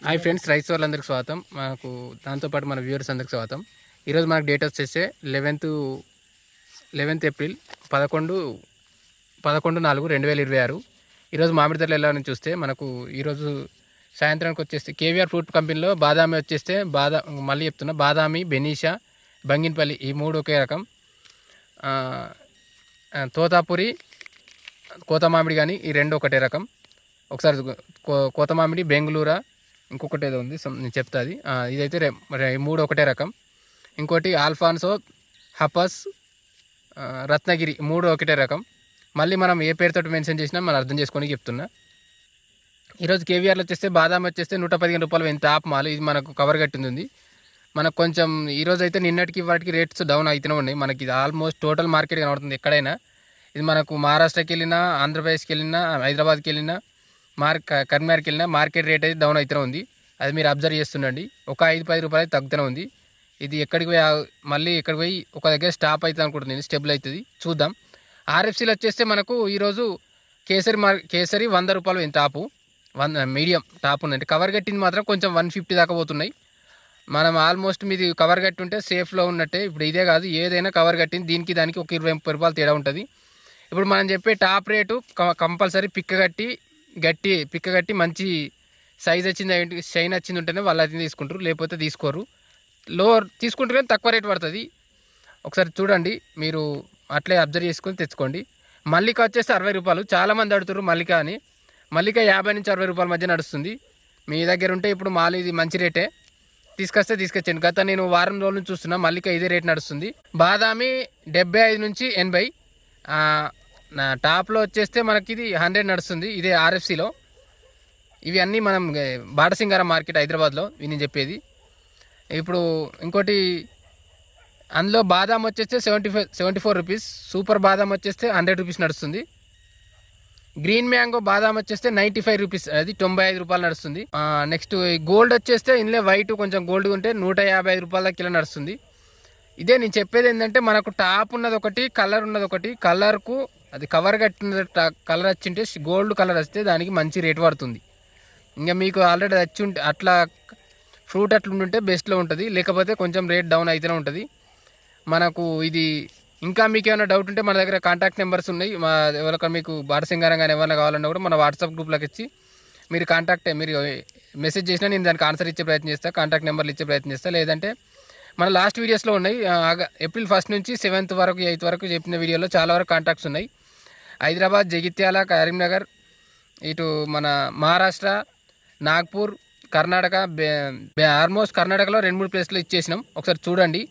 Hi friends, rice వాళ్ళందరికీ స్వాగతం. మనకు దాంతోపాటు మన వ్యూవర్స్ అందరికి స్వాగతం. ఈరోజు మనకు డేట్ వచ్చేసి 11 ఏప్రిల్ 11/4/2026. ఈరోజు మామిడి ధరలు ఎలా అని చూస్తే మనకు ఈరోజు సాయంత్రానికి వచ్చేస్తే కేవీఆర్ ఫ్రూట్ కంపెనీలో బాదామి వచ్చేస్తే మళ్ళీ చెప్తున్నా, బాదామి, బెనీషా, బంగినపల్లి ఈ మూడు ఒకే రకం. తోతాపురి, కోత మామిడి కానీ ఈ రెండు ఒకటే రకం. ఒకసారి కోత మామిడి, బెంగళూరా, ఇంకొకటి ఏదో ఉంది నేను చెప్తా అది. ఇదైతే మూడు ఒకటే రకం. ఇంకోటి ఆల్ఫాన్సో, హపస్, రత్నగిరి మూడు ఒకటే రకం. మళ్ళీ మనం ఏ పేరుతో మెన్షన్ చేసినా మనం అర్థం చేసుకొని చెప్తున్నా. ఈరోజు కేవీఆర్లో వచ్చేస్తే బాదామి వచ్చేస్తే 115 రూపాయలు ఎంత టాప్ మాల్. ఇది మనకు కవర్ కట్టింది. మనకు కొంచెం ఈరోజు అయితే నిన్నటికి వాటికి రేట్స్ డౌన్ అవుతూనే ఉన్నాయి. మనకి ఇది ఆల్మోస్ట్ టోటల్ మార్కెట్ కనబడుతుంది ఎక్కడైనా. ఇది మనకు మహారాష్ట్రకి వెళ్ళినా, ఆంధ్రప్రదేశ్కి వెళ్ళినా, హైదరాబాద్కి వెళ్ళినా, కరీంనగర్కి వెళ్ళినా మార్కెట్ రేట్ అయితే డౌన్ అవుతూనే ఉంది. అది మీరు అబ్జర్వ్ చేస్తుండండి. ఒక 5-10 రూపాయలు తగ్గుతూనే ఉంది. ఇది ఎక్కడికి పోయి మళ్ళీ ఎక్కడికి పోయి ఒక దగ్గర స్టాప్ అవుతుంది అనుకుంటుంది, స్టెబుల్ అవుతుంది. చూద్దాం. ఆర్ఎఫ్సీలో వచ్చేస్తే మనకు ఈరోజు కేసరి 100 రూపాయలు ఎంత టాపు, మీడియం టాప్ ఉందండి. కవర్ కట్టింది మాత్రం కొంచెం 150 దాకా పోతున్నాయి. మనం ఆల్మోస్ట్ మీది కవర్ కట్టి ఉంటే సేఫ్లో ఉన్నట్టే. ఇప్పుడు ఇదే కాదు, ఏదైనా కవర్ కట్టింది దీనికి దానికి ఒక 20-30 రూపాయలు తేడా ఉంటుంది. ఇప్పుడు మనం చెప్పే టాప్ రేటు కంపల్సరీ పిక్కగట్టి మంచి సైజ్ వచ్చింది, షైన్ వచ్చింది ఉంటేనే వాళ్ళు అది తీసుకుంటారు, లేకపోతే తీసుకోరు. తీసుకుంటారు కానీ తక్కువ రేటు పడుతుంది. ఒకసారి చూడండి, మీరు అట్లే అబ్జర్వ్ చేసుకొని తెచ్చుకోండి. మల్లిక వచ్చేసి 60 రూపాయలు. చాలామంది అడుగుతారు మల్లిక అని. మల్లిక 50 నుంచి 60 రూపాయల మధ్య నడుస్తుంది. మీ దగ్గర ఉంటే ఇప్పుడు మాల్ ఇది మంచి రేటే, తీసుకొచ్చాను. గత నేను వారం రోజుల నుంచి చూస్తున్నా, మల్లిక ఇదే రేట్ నడుస్తుంది. బాదామి 75 నుంచి 80. నా టాప్లో వచ్చేస్తే మనకి ఇది 100 నడుస్తుంది. ఇదే ఆర్ఎఫ్సీలో. ఇవి అన్నీ మనం బాటసింగారం మార్కెట్ హైదరాబాద్లో నేను చెప్పేది. ఇప్పుడు ఇంకోటి అందులో బాదాం వచ్చేస్తే 74 రూపీస్. సూపర్ బాదాం వచ్చేస్తే 100 రూపీస్ నడుస్తుంది. గ్రీన్ మ్యాంగో బాదాం వచ్చేస్తే 95 రూపీస్, అది 95 రూపాయలు నడుస్తుంది. నెక్స్ట్ గోల్డ్ వచ్చేస్తే ఇందులో వైట్ కొంచెం గోల్డ్ ఉంటే 155 రూపాయల కిలో నడుస్తుంది. ఇదే నేను చెప్పేది ఏంటంటే, మనకు టాప్ ఉన్నది ఒకటి, కలర్ ఉన్నది ఒకటి. కలర్కు అది కవర్ కట్టిన కలర్ వచ్చింటే, గోల్డ్ కలర్ వస్తే దానికి మంచి రేట్ పడుతుంది. ఇంకా మీకు ఆల్రెడీ వచ్చి ఉంటే అట్లా ఫ్రూట్ అట్లుంటుంటే బెస్ట్లో ఉంటుంది, లేకపోతే కొంచెం రేట్ డౌన్ అయితేనే ఉంటుంది. మనకు ఇది ఇంకా మీకు ఏమైనా డౌట్ ఉంటే మన దగ్గర కాంటాక్ట్ నెంబర్స్ ఉన్నాయి. ఎవరికైనా మీకు బాటసింగారం కానీ ఏమైనా కావాలన్నా కూడా మన వాట్సాప్ గ్రూప్లోకి ఇచ్చి మీరు మెసేజ్ చేసినా నేను దానికి ఆన్సర్ ఇచ్చే ప్రయత్నం చేస్తాను, కాంటాక్ట్ నెంబర్లు ఇచ్చే ప్రయత్నం చేస్తాను. లేదంటే మన లాస్ట్ వీడియోస్లో ఉన్నాయి. ఏప్రిల్ 1 నుంచి 7 వరకు 8 వరకు చెప్పిన వీడియోలో చాలా వరకు కాంటాక్ట్స్ ఉన్నాయి. హైదరాబాద్, జగిత్యాల, కరీంనగర్, ఇటు మన మహారాష్ట్ర, నాగ్పూర్, కర్ణాటక, ఆల్మోస్ట్ కర్ణాటకలో 2-3 ప్లేస్లు ఇచ్చేసినాం. ఒకసారి చూడండి,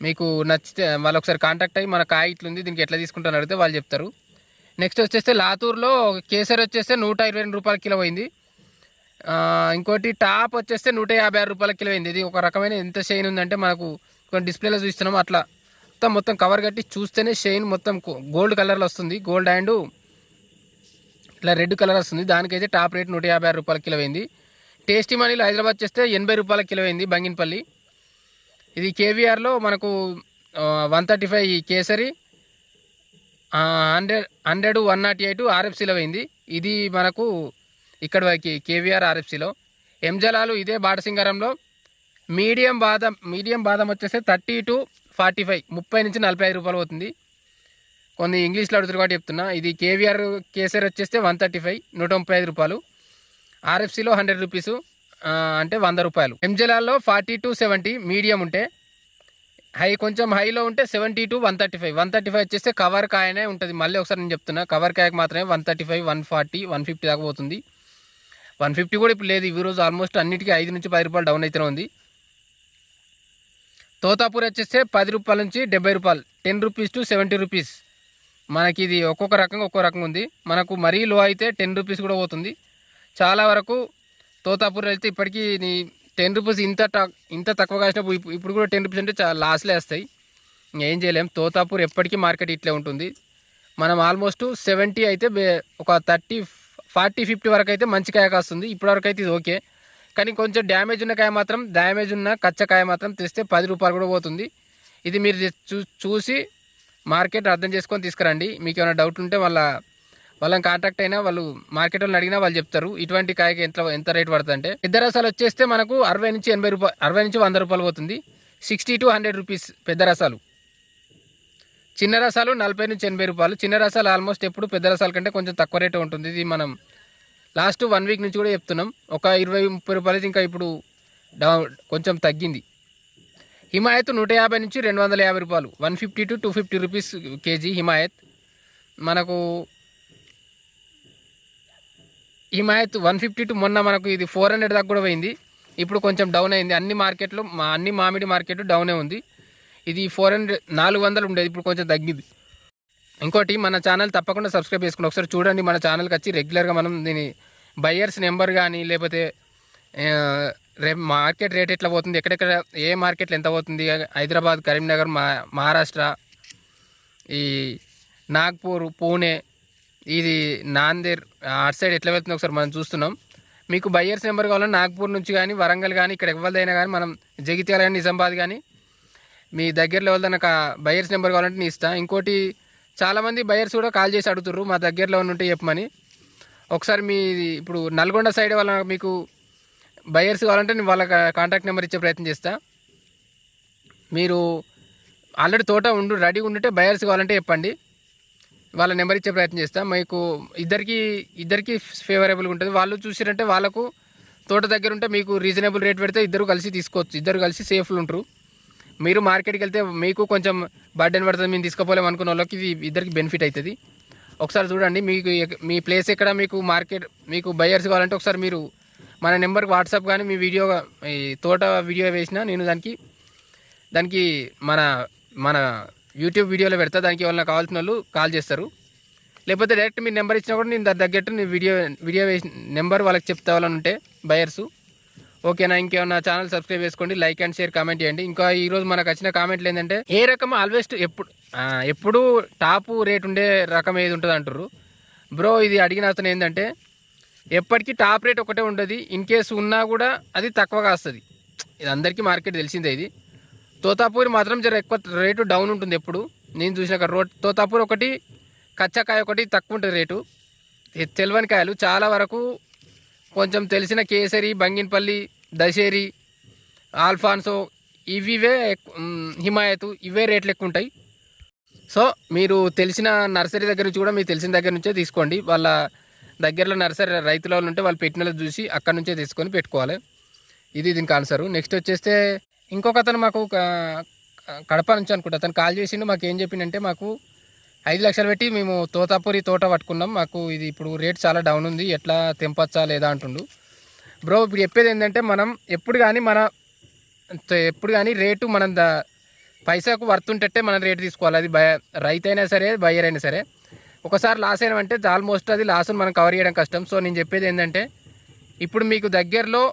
మీకు నచ్చితే వాళ్ళు ఒకసారి కాంటాక్ట్ అయ్యి మన కాయ ఇట్లుంది, దీనికి ఎట్లా తీసుకుంటారని అడిగితే వాళ్ళు చెప్తారు. నెక్స్ట్ వచ్చేస్తే లాతూర్లో కేసరి వచ్చేస్తే 122 రూపాయల కిలో అయింది. ఇంకోటి టాప్ వచ్చేస్తే 156 రూపాయల కిలో అయింది. ఇది ఒక రకమైన ఎంత షైన్ ఉందంటే, మనకు కొన్ని డిస్ప్లేలో చూస్తున్నాం అట్లా మొత్తం కవర్ కట్టి చూస్తేనే షైన్ మొత్తం గోల్డ్ కలర్లో వస్తుంది. గోల్డ్ అండ్ ఇట్లా రెడ్ కలర్ వస్తుంది. దానికైతే టాప్ రేట్ 156 రూపాయల కిలో అయింది. టేస్టీ మనీలో హైదరాబాద్ చేస్తే 80 రూపాయల కిలో అయింది బంగినపల్లి. ఇది కేవీఆర్లో మనకు 135 కేసరి, 100 108 ఆర్ఎఫ్సీలో అయింది. ఇది మనకు ఇక్కడ కేవీఆర్ ఆర్ఎఫ్సీలో. ఎంజలాలు ఇదే బాటసింగారంలో మీడియం బాదం వచ్చేస్తే 30 to 45, 30 నుంచి 45 రూపాయలు పోతుంది. కొన్ని ఇంగ్లీష్లో అడుగుతారు కాబట్టి చెప్తున్నా. ఇది కేవీఆర్ కేసరి వచ్చేస్తే 135, 135 రూపాయలు. ఆర్ఎఫ్సీలో 100 రూపీసు, అంటే 100 రూపాయలు. ఎంజలాల్లో 40 to 70 మీడియం ఉంటే, కొంచెం హైలో ఉంటే 70 to 135. 135 వచ్చేస్తే కవర్ కాయనే ఉంటుంది. మళ్ళీ ఒకసారి నేను చెప్తున్నా, కవర్ కాయకు మాత్రమే 135, 140, 150 దాకా పోతుంది. 150 కూడా ఇప్పుడు లేదు. ఈ రోజు ఆల్మోస్ట్ అన్నిటికీ 5 నుంచి 10 రూపాయలు డౌన్ అయితేనే ఉంది. తోతాపూర్ వచ్చేస్తే 10 రూపాయల నుంచి 70 రూపాయలు, 10 రూపీస్ to 70 రూపీస్. మనకి ఇది ఒక్కొక్క రకంగా ఉంది. మనకు మరీ లో అయితే 10 రూపీస్ కూడా పోతుంది. చాలా వరకు తోతాపూర్ అయితే ఇప్పటికీ 10 రూపీస్ ఇంత తక్కువ కాసినప్పుడు ఇప్పుడు కూడా 10 రూపీస్ అంటే చాలా లాస్లే వస్తాయి. ఏం చేయలేం. తోతాపూర్ ఎప్పటికీ మార్కెట్ ఇట్లే ఉంటుంది. మనం ఆల్మోస్ట్ 70 అయితే ఒక 30, 40, 50 వరకు అయితే మంచి కాయ కాస్తుంది. ఇప్పటివరకు అయితే ఇది ఓకే. కానీ కొంచెం డ్యామేజ్ ఉన్న కచ్చకాయ మాత్రం తెస్తే 10 రూపాయలు కూడా పోతుంది. ఇది మీరు చూసి మార్కెట్ అర్థం చేసుకొని తీసుకురండి. మీకు ఏమైనా డౌట్ ఉంటే వాళ్ళని కాంటాక్ట్ అయినా వాళ్ళు మార్కెట్ వాళ్ళని అడిగినా వాళ్ళు చెప్తారు ఇటువంటి కాయకి ఎంత రేట్ పడుతుంది అంటే. పెద్ద రసాలు వచ్చేస్తే మనకు 60 నుంచి 80 రూపాయలు, 60 నుంచి 100 రూపాయలు పోతుంది. 60 to 100 రూపీస్ పెద్ద రసాలు. చిన్న రసాలు 40 నుంచి 80 రూపాయలు. చిన్న రసాలు ఆల్మోస్ట్ ఎప్పుడు పెద్ద రసాల కంటే కొంచెం తక్కువ రేటే ఉంటుంది. ఇది మనం లాస్ట్ 1 వీక్ నుంచి కూడా చెప్తున్నాం. ఒక 20-30 రూపాయలు ఇంకా ఇప్పుడు కొంచెం తగ్గింది. హిమాయత్ 150 నుంచి 250 రూపాయలు, 150 to 250 రూపీస్ కేజీ హిమాయత్. మనకు హిమాయత్ 150 to మొన్న మనకు ఇది 400 దాకా కూడా పోయింది. ఇప్పుడు కొంచెం డౌన్ అయింది. అన్ని మార్కెట్లు అన్ని మామిడి మార్కెట్ డౌనే ఉంది. ఇది 400 ఉండేది, ఇప్పుడు కొంచెం తగ్గింది. ఇంకోటి మన ఛానల్ తప్పకుండా సబ్స్క్రైబ్ చేసుకుని ఒకసారి చూడండి. మన ఛానల్కి వచ్చి రెగ్యులర్గా మనం దీని బయ్యర్స్ నెంబర్ కానీ లేకపోతే రేపు మార్కెట్ రేట్ ఎట్లా పోతుంది, ఎక్కడెక్కడ ఏ మార్కెట్లో ఎంత పోతుంది, హైదరాబాద్, కరీంనగర్, మహారాష్ట్ర, ఈ నాగ్పూర్, పూణే, ఇది నాందేర్ అటు సైడ్ ఎట్లా వెళ్తుంది ఒకసారి మనం చూస్తున్నాం. మీకు బయ్యర్స్ నెంబర్ కావాలంటే నాగ్పూర్ నుంచి కానీ వరంగల్ కానీ ఇక్కడ ఎవరిదైనా కానీ మనం జగిత్యాల కానీ నిజామాబాద్ కానీ మీ దగ్గరలో ఎవరిదైనా బయ్యర్స్ నెంబర్ కావాలంటే నేను ఇస్తాను. ఇంకోటి చాలామంది బయ్యర్స్ కూడా కాల్ చేసి అడుగుతుర్రు మా దగ్గరలో ఉంటే చెప్పమని. ఒకసారి మీ ఇప్పుడు నల్గొండ సైడ్ వాళ్ళ మీకు బయ్యర్స్ కావాలంటే నేను వాళ్ళ కాంటాక్ట్ నెంబర్ ఇచ్చే ప్రయత్నం చేస్తా. మీరు ఆల్రెడీ తోట రెడీ ఉంటే బయ్యర్స్ కావాలంటే చెప్పండి, వాళ్ళ నెంబర్ ఇచ్చే ప్రయత్నం చేస్తా. మీకు ఇద్దరికి ఫేవరబుల్గా ఉంటుంది. వాళ్ళు చూసిరంటే వాళ్ళకు తోట దగ్గర ఉంటే మీకు రీజనబుల్ రేట్ పెడితే ఇద్దరు కలిసి తీసుకోవచ్చు, ఇద్దరు కలిసి సేఫ్లు ఉంటారు. మీరు మార్కెట్కి వెళ్తే మీకు కొంచెం బర్డెన్ పడుతుంది, మేము తీసుకుపోలేము అనుకున్న వాళ్ళకి ఇది ఇద్దరికి బెనిఫిట్ అవుతుంది. ఒకసారి చూడండి మీకు మీ ప్లేస్ ఎక్కడ, మీకు మార్కెట్ మీకు బయ్యర్స్ కావాలంటే ఒకసారి మీరు మన నెంబర్కి వాట్సాప్ కానీ మీ వీడియో ఈ తోట వీడియో వేసినా నేను దానికి మన యూట్యూబ్ వీడియోలో పెడతా. దానికి వాళ్ళకి కావాల్సిన వాళ్ళు కాల్ చేస్తారు. లేకపోతే డైరెక్ట్ మీరు నెంబర్ ఇచ్చినా కూడా నేను దాని తగ్గట్టు నేను వీడియో వేసి నెంబర్ వాళ్ళకి చెప్తా వాళ్ళని ఉంటే బయర్సు. ఓకేనా? ఇంకేమన్నా ఛానల్ సబ్స్క్రైబ్ చేసుకోండి, లైక్ అండ్ షేర్ కామెంట్ చేయండి. ఇంకా ఈరోజు మనకు వచ్చిన కామెంట్లు ఏంటంటే ఏ రకం ఆల్వేస్ ఎప్పుడు టాప్ రేట్ ఉండే రకం ఏది ఉంటుంది అంటారు. బ్రో ఇది అడిగిన అతను ఏంటంటే ఎప్పటికీ టాప్ రేట్ ఒకటే ఉంటుంది, ఇన్ కేసు ఉన్నా కూడా అది తక్కువగా వస్తుంది. ఇది అందరికీ మార్కెట్ తెలిసిందే. ఇది తోతాపూరి మాత్రం జర ఎక్కువ రేటు డౌన్ ఉంటుంది ఎప్పుడు. నేను చూసిన తోతాపూరి ఒకటి, కచ్చకాయ ఒకటి తక్కువ ఉంటుంది రేటు. తెలవని కాయలు చాలా వరకు కొంచెం తెలిసిన కేసరి, బంగినపల్లి, దశేరి, ఆల్ఫాన్సో ఇవే హిమాయత్ ఇవే రేట్లు ఎక్కువ ఉంటాయి. సో మీరు తెలిసిన నర్సరీ దగ్గర నుంచి కూడా మీకు తెలిసిన దగ్గర నుంచే తీసుకోండి. వాళ్ళ దగ్గరలో నర్సరీ రైతుల వాళ్ళు ఉంటే వాళ్ళు పెట్టినలో చూసి అక్కడ నుంచే తీసుకొని పెట్టుకోవాలి. ఇది దీనికి ఆన్సరు. నెక్స్ట్ వచ్చేస్తే ఇంకొక అతను మాకు కడప నుంచి అనుకుంటా అతను కాల్ చేసిండు. మాకు ఏం చెప్పిండంటే మాకు 5 లక్షలు పెట్టి మేము తోతాపూరి తోట పట్టుకున్నాం, మాకు ఇది ఇప్పుడు రేట్ చాలా డౌన్ ఉంది, ఎట్లా తెంపచ్చా లేదా అంటుండు. బ్రో ఇప్పుడు చెప్పేది ఏంటంటే మనం ఎప్పుడు కానీ రేటు మనం పైసాకు వర్తుంటే మనం రేటు తీసుకోవాలి. అది రైతు అయినా సరే బయ్యర్ అయినా సరే. ఒకసారి లాస్ అయినామంటే ఆల్మోస్ట్ అది లాస్ను మనం కవర్ చేయడం కష్టం. సో నేను చెప్పేది ఏంటంటే ఇప్పుడు మీకు దగ్గరలో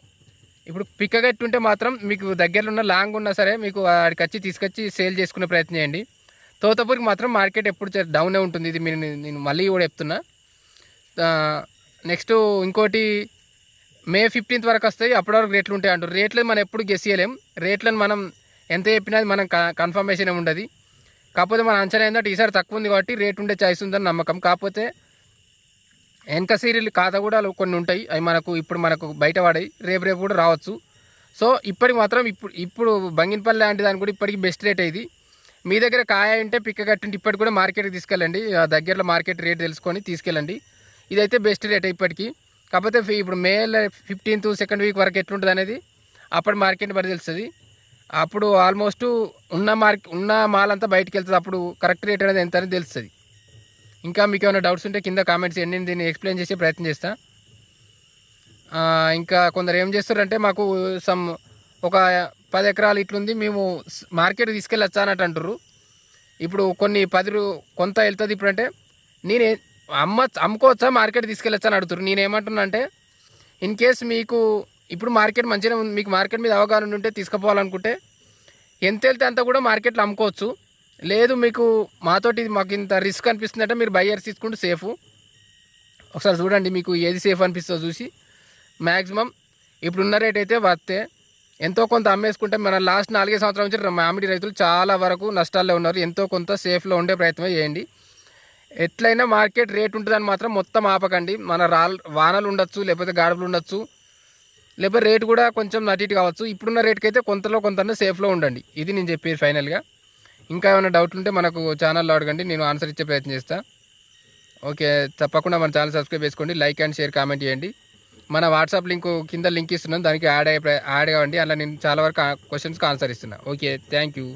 ఇప్పుడు పిక్కగట్టి ఉంటే మాత్రం మీకు దగ్గరలో ఉన్న లాంగ్ ఉన్నా సరే మీకు ఆడికి తీసుకొచ్చి సేల్ చేసుకునే ప్రయత్నం చేయండి. తోతపూరికి మాత్రం మార్కెట్ ఎప్పుడు డౌనే ఉంటుంది. ఇది నేను మళ్ళీ కూడా చెప్తున్నా. నెక్స్ట్ ఇంకోటి May 15th వరకు వస్తాయి, అప్పటి వరకు రేట్లు ఉంటాయి అంటారు. రేట్లు మనం ఎప్పుడు గెస్ చేయలేం. రేట్లను మనం ఎంత చెప్పినా మనం కన్ఫర్మేషన్ ఉండదు. కాకపోతే మన అంచనా ఏంటంటే ఈసారి తక్కువ ఉంది కాబట్టి రేట్ ఉండే ఛాయిస్ ఉందని నమ్మకం. కాకపోతే వెనక సీరియల్ ఖాతా కూడా కొన్ని ఉంటాయి, అవి మనకు బయట పడాయి, రేపు కూడా రావచ్చు. సో ఇప్పటికి మాత్రం ఇప్పుడు బంగినపల్లి లాంటి దాని కూడా ఇప్పటికి బెస్ట్ రేట్ అయింది. మీ దగ్గర కాయ ఉంటే పిక్క కట్టింటే ఇప్పటికి కూడా మార్కెట్కి తీసుకెళ్ళండి, దగ్గరలో మార్కెట్ రేట్ తెలుసుకొని తీసుకెళ్ళండి. ఇదైతే బెస్ట్ రేట్ ఇప్పటికి. కాకపోతే ఇప్పుడు May 15th సెకండ్ వీక్ వరకు ఎట్లుంటుంది అనేది అప్పుడు మార్కెట్ మరి తెలుస్తుంది. అప్పుడు ఆల్మోస్ట్ ఉన్న మాల్ అంతా బయటకు వెళ్తుంది. అప్పుడు కరెక్ట్ రేట్ అనేది ఎంత అనేది తెలుస్తుంది. ఇంకా మీకు ఏమైనా డౌట్స్ ఉంటే కింద కామెంట్స్ చేయండి, నేను దీన్ని ఎక్స్ప్లెయిన్ చేసే ప్రయత్నం చేస్తాను. ఇంకా కొందరు ఏం చేస్తారంటే మాకు ఒక 10 ఎకరాలు ఇట్లుంది, మేము మార్కెట్కి తీసుకెళ్ళొచ్చా అన్నట్టు అంటారు. ఇప్పుడు కొంత వెళ్తుంది. ఇప్పుడు అంటే నేను అమ్ముకోవచ్చా మార్కెట్ తీసుకెళ్ళొచ్చా అని అడుగుతారు. నేనేమంటున్నా అంటే ఇన్ కేస్ మీకు ఇప్పుడు మార్కెట్ మంచిగా ఉంది, మీకు మార్కెట్ మీద అవగాహన ఉంటే తీసుకుపోవాలనుకుంటే ఎంత వెళ్తే అంత కూడా మార్కెట్లో అమ్ముకోవచ్చు. లేదు మీకు మాకు ఇంత రిస్క్ అనిపిస్తుంది అంటే మీరు బయ్యర్స్ తీసుకుంటే సేఫ్. ఒకసారి చూడండి మీకు ఏది సేఫ్ అనిపిస్తుందో చూసి మ్యాక్సిమం ఇప్పుడున్న రేట్ అయితే వస్తే ఎంతో కొంత అమ్మేసుకుంటే మన లాస్ట్ 4 సంవత్సరాల నుంచి మామిడి రైతులు చాలా వరకు నష్టాల్లో ఉన్నారు. ఎంతో కొంత సేఫ్లో ఉండే ప్రయత్నం చేయండి. ఎట్లయినా మార్కెట్ రేట్ ఉంటుందని మాత్రం మొత్తం ఆపకండి. మన వానలు ఉండొచ్చు, లేకపోతే గాడుపులు ఉండొచ్చు, లేకపోతే రేటు కూడా కొంచెం నటిటి కావచ్చు. ఇప్పుడున్న రేట్కి అయితే కొంతలో కొంత సేఫ్లో ఉండండి. ఇది నేను చెప్పేది ఫైనల్గా. ఇంకా ఏమైనా డౌట్లు ఉంటే మనకు ఛానల్లో అడగండి, నేను ఆన్సర్ ఇచ్చే ప్రయత్నం చేస్తాను. ఓకే, తప్పకుండా మన ఛానల్ సబ్స్క్రైబ్ చేసుకోండి, లైక్ అండ్ షేర్ కామెంట్ చేయండి. మన వాట్సాప్ కింద లింక్ ఇస్తున్నాను, దానికి యాడ్ కావండి. అలా నేను చాలా వరకు క్వశ్చన్స్కి ఆన్సర్ ఇస్తున్నాను. Okay, thank you.